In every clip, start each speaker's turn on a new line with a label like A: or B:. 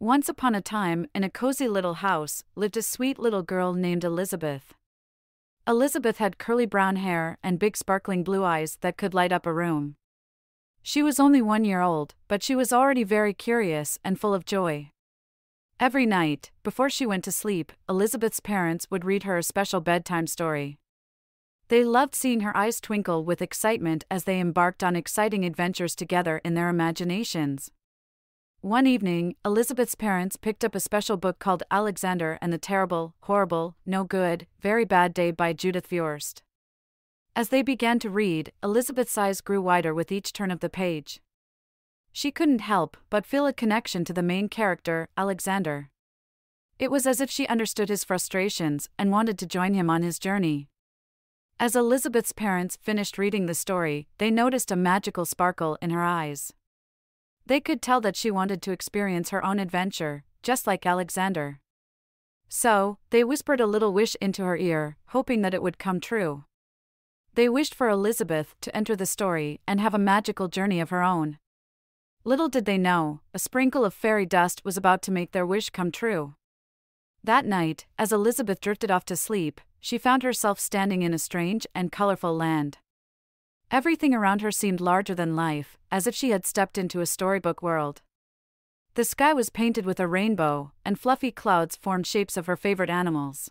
A: Once upon a time, in a cozy little house, lived a sweet little girl named Elizabeth. Elizabeth had curly brown hair and big sparkling blue eyes that could light up a room. She was only 1 year old, but she was already very curious and full of joy. Every night, before she went to sleep, Elizabeth's parents would read her a special bedtime story. They loved seeing her eyes twinkle with excitement as they embarked on exciting adventures together in their imaginations. One evening, Elizabeth's parents picked up a special book called Alexander and the Terrible, Horrible, No Good, Very Bad Day by Judith Viorst. As they began to read, Elizabeth's eyes grew wider with each turn of the page. She couldn't help but feel a connection to the main character, Alexander. It was as if she understood his frustrations and wanted to join him on his journey. As Elizabeth's parents finished reading the story, they noticed a magical sparkle in her eyes. They could tell that she wanted to experience her own adventure, just like Alexander. So, they whispered a little wish into her ear, hoping that it would come true. They wished for Elizabeth to enter the story and have a magical journey of her own. Little did they know, a sprinkle of fairy dust was about to make their wish come true. That night, as Elizabeth drifted off to sleep, she found herself standing in a strange and colorful land. Everything around her seemed larger than life, as if she had stepped into a storybook world. The sky was painted with a rainbow, and fluffy clouds formed shapes of her favorite animals.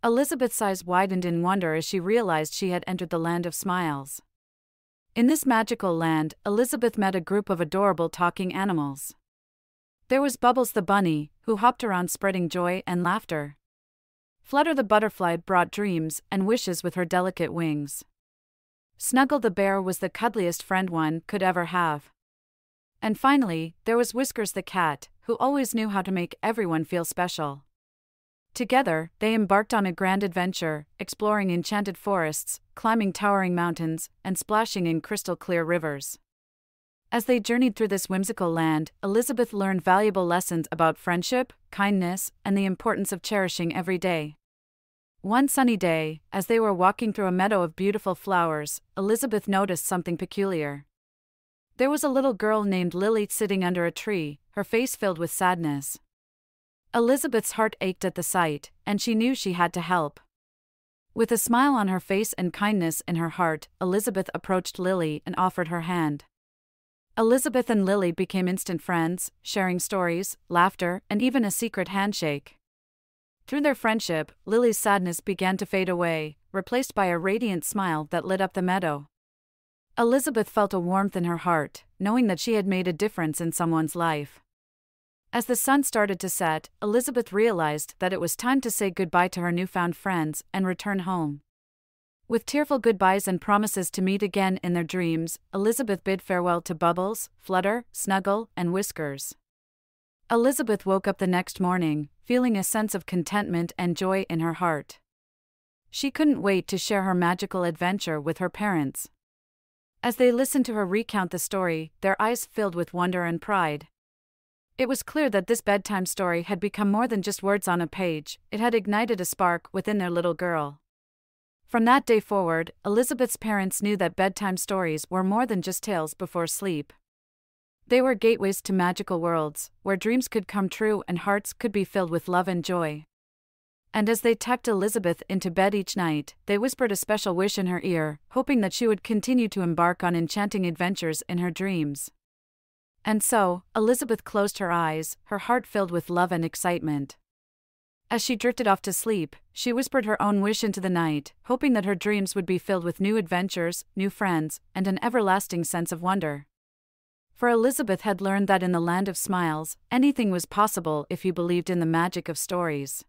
A: Elizabeth's eyes widened in wonder as she realized she had entered the land of smiles. In this magical land, Elizabeth met a group of adorable talking animals. There was Bubbles the bunny, who hopped around spreading joy and laughter. Flutter the butterfly brought dreams and wishes with her delicate wings. Snuggle the bear was the cuddliest friend one could ever have. And finally, there was Whiskers the cat, who always knew how to make everyone feel special. Together, they embarked on a grand adventure, exploring enchanted forests, climbing towering mountains, and splashing in crystal-clear rivers. As they journeyed through this whimsical land, Elizabeth learned valuable lessons about friendship, kindness, and the importance of cherishing every day. One sunny day, as they were walking through a meadow of beautiful flowers, Elizabeth noticed something peculiar. There was a little girl named Lily sitting under a tree, her face filled with sadness. Elizabeth's heart ached at the sight, and she knew she had to help. With a smile on her face and kindness in her heart, Elizabeth approached Lily and offered her hand. Elizabeth and Lily became instant friends, sharing stories, laughter, and even a secret handshake. Through their friendship, Lily's sadness began to fade away, replaced by a radiant smile that lit up the meadow. Elizabeth felt a warmth in her heart, knowing that she had made a difference in someone's life. As the sun started to set, Elizabeth realized that it was time to say goodbye to her newfound friends and return home. With tearful goodbyes and promises to meet again in their dreams, Elizabeth bid farewell to Bubbles, Flutter, Snuggle, and Whiskers. Elizabeth woke up the next morning, feeling a sense of contentment and joy in her heart. She couldn't wait to share her magical adventure with her parents. As they listened to her recount the story, their eyes filled with wonder and pride. It was clear that this bedtime story had become more than just words on a page, it had ignited a spark within their little girl. From that day forward, Elizabeth's parents knew that bedtime stories were more than just tales before sleep. They were gateways to magical worlds, where dreams could come true and hearts could be filled with love and joy. And as they tucked Elizabeth into bed each night, they whispered a special wish in her ear, hoping that she would continue to embark on enchanting adventures in her dreams. And so, Elizabeth closed her eyes, her heart filled with love and excitement. As she drifted off to sleep, she whispered her own wish into the night, hoping that her dreams would be filled with new adventures, new friends, and an everlasting sense of wonder. For Elizabeth had learned that in the land of smiles, anything was possible if you believed in the magic of stories.